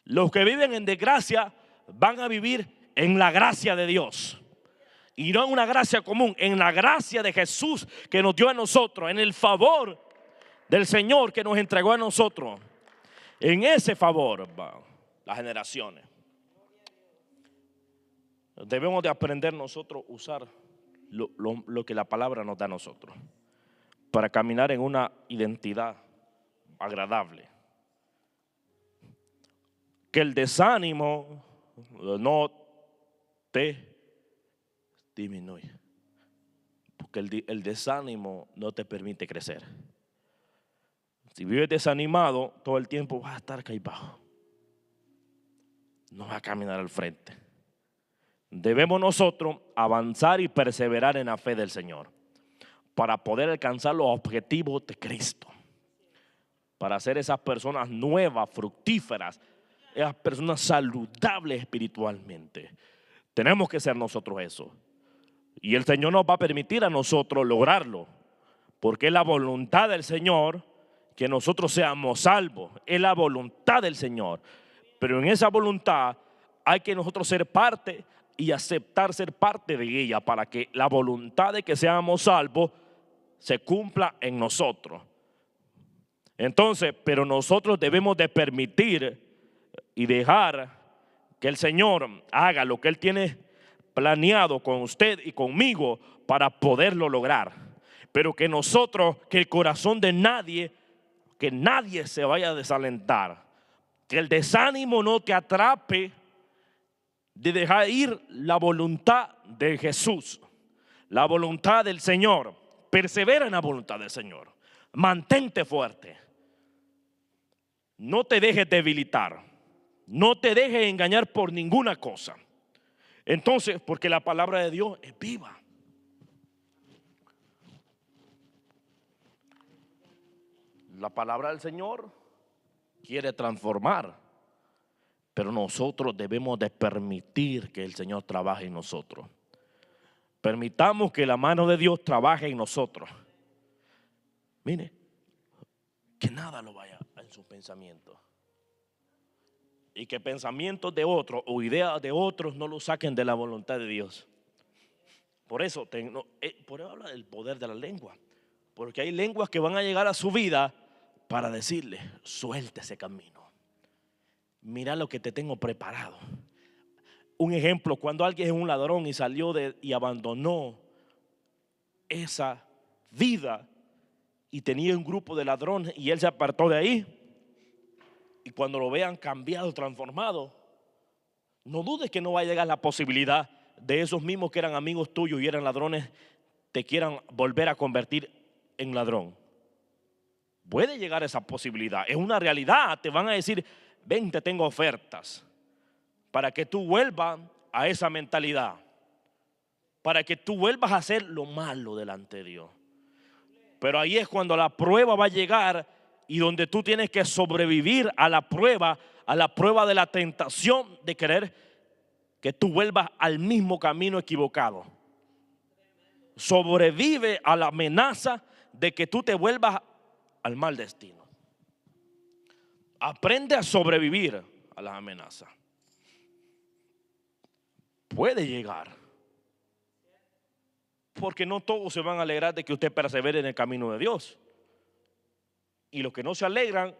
Los que viven en desgracia van a vivir en la gracia de Dios. Y no en una gracia común, en la gracia de Jesús que nos dio a nosotros, en el favor del Señor que nos entregó a nosotros. En ese favor van las generaciones. Debemos de aprender nosotros a usar lo que la palabra nos da a nosotros para caminar en una identidad agradable. Que el desánimo no te disminuye, porque el desánimo no te permite crecer. Si vives desanimado todo el tiempo vas a estar cabizbajo, no vas a caminar al frente. Debemos nosotros avanzar y perseverar en la fe del Señor, para poder alcanzar los objetivos de Cristo, para ser esas personas nuevas, fructíferas, esas personas saludables espiritualmente. Tenemos que ser nosotros eso. Y el Señor nos va a permitir a nosotros lograrlo, porque es la voluntad del Señor que nosotros seamos salvos. Es la voluntad del Señor. Pero en esa voluntad hay que nosotros ser parte y aceptar ser parte de ella, para que la voluntad de que seamos salvos se cumpla en nosotros. Entonces, pero nosotros debemos de permitir y dejar que el Señor haga lo que Él tiene planeado con usted y conmigo para poderlo lograr. Pero que nosotros, que el corazón de nadie, que nadie se vaya a desalentar, que el desánimo no te atrape de dejar ir la voluntad de Jesús, la voluntad del Señor. Persevera en la voluntad del Señor, mantente fuerte, no te dejes debilitar, no te dejes engañar por ninguna cosa. Entonces, porque la palabra de Dios es viva. La palabra del Señor quiere transformar, pero nosotros debemos de permitir que el Señor trabaje en nosotros. Permitamos que la mano de Dios trabaje en nosotros. Mire, que nada lo vaya en sus pensamientos. Y que pensamientos de otros o ideas de otros no lo saquen de la voluntad de Dios. Por eso habla del poder de la lengua. Porque hay lenguas que van a llegar a su vida para decirle: suelta ese camino, mira lo que te tengo preparado. Un ejemplo: cuando alguien es un ladrón y salió y abandonó esa vida y tenía un grupo de ladrones y él se apartó de ahí, y cuando lo vean cambiado, transformado, no dudes que no va a llegar la posibilidad de esos mismos que eran amigos tuyos y eran ladrones, te quieran volver a convertir en ladrón. Puede llegar esa posibilidad, es una realidad. Te van a decir: ven, te tengo ofertas, para que tú vuelvas a esa mentalidad, para que tú vuelvas a hacer lo malo delante de Dios. Pero ahí es cuando la prueba va a llegar, y donde tú tienes que sobrevivir a la prueba de la tentación de querer que tú vuelvas al mismo camino equivocado. Sobrevive a la amenaza de que tú te vuelvas al mal destino. Aprende a sobrevivir a las amenazas. Puede llegar, porque no todos se van a alegrar de que usted persevere en el camino de Dios. Y los que no se alegran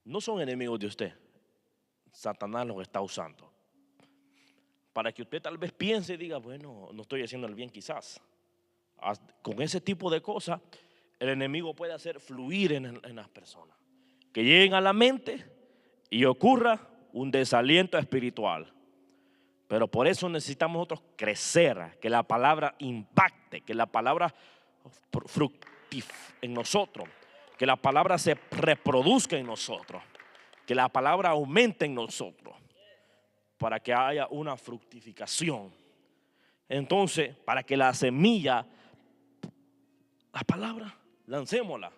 no son enemigos de usted. Satanás los está usando para que usted tal vez piense y diga: bueno, no estoy haciendo el bien quizás. Con ese tipo de cosas el enemigo puede hacer fluir en las personas, que lleguen a la mente y ocurra un desaliento espiritual. Pero por eso necesitamos nosotros crecer, que la palabra impacte, que la palabra fructifique en nosotros, que la palabra se reproduzca en nosotros, que la palabra aumente en nosotros, para que haya una fructificación. Entonces, para que la semilla, la palabra, lancémosla,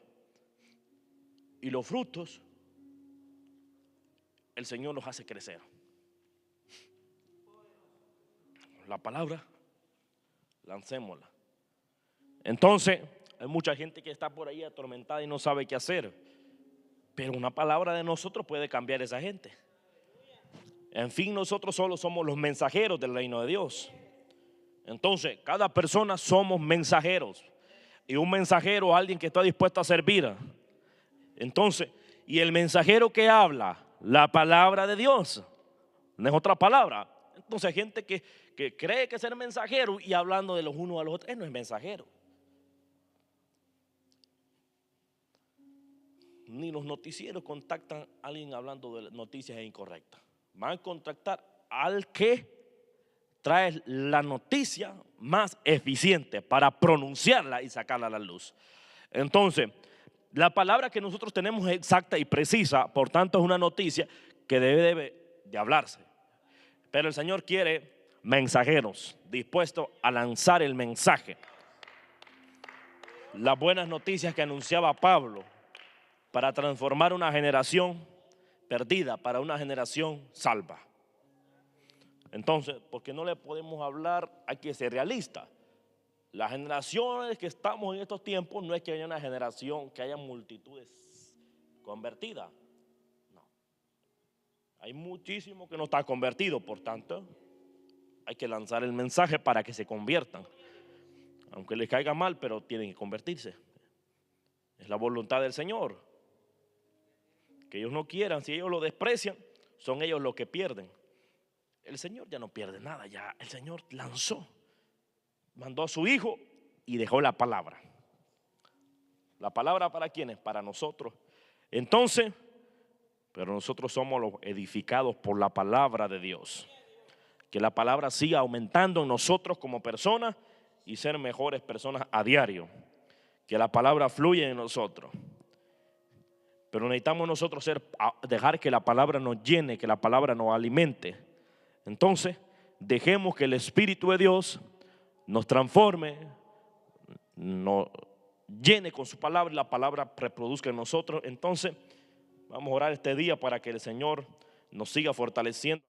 y los frutos el Señor los hace crecer. La palabra, lancémosla. Entonces, hay mucha gente que está por ahí atormentada y no sabe qué hacer, pero una palabra de nosotros puede cambiar a esa gente. En fin, nosotros solo somos los mensajeros del reino de Dios. Entonces, cada persona somos mensajeros, y un mensajero es alguien que está dispuesto a servir. Entonces, y el mensajero que habla la palabra de Dios, no es otra palabra. Entonces hay gente que cree que es ser mensajero y hablando de los unos a los otros, él no es mensajero. Ni los noticieros contactan a alguien hablando de noticias incorrectas. Van a contactar al que trae la noticia más eficiente para pronunciarla y sacarla a la luz. Entonces, la palabra que nosotros tenemos es exacta y precisa, por tanto es una noticia que debe de hablarse. Pero el Señor quiere mensajeros dispuestos a lanzar el mensaje. las buenas noticias que anunciaba Pablo para transformar una generación perdida para una generación salva. Entonces, porque no le podemos hablar, hay que ser realista. Las generaciones que estamos en estos tiempos no es que haya una generación, que haya multitudes convertidas. No. Hay muchísimo que no está convertido, por tanto, hay que lanzar el mensaje para que se conviertan. Aunque les caiga mal, pero tienen que convertirse. Es la voluntad del Señor. Que ellos no quieran, si ellos lo desprecian, son ellos los que pierden. El Señor ya no pierde nada, ya el Señor lanzó, mandó a su Hijo y dejó la palabra. ¿La palabra para quiénes? Para nosotros. Entonces, pero nosotros somos los edificados por la palabra de Dios. Que la palabra siga aumentando en nosotros como personas y ser mejores personas a diario. Que la palabra fluya en nosotros. Pero necesitamos nosotros dejar que la palabra nos llene, que la palabra nos alimente. Entonces, dejemos que el Espíritu de Dios nos transforme, nos llene con su palabra y la palabra reproduzca en nosotros. Entonces, vamos a orar este día para que el Señor nos siga fortaleciendo.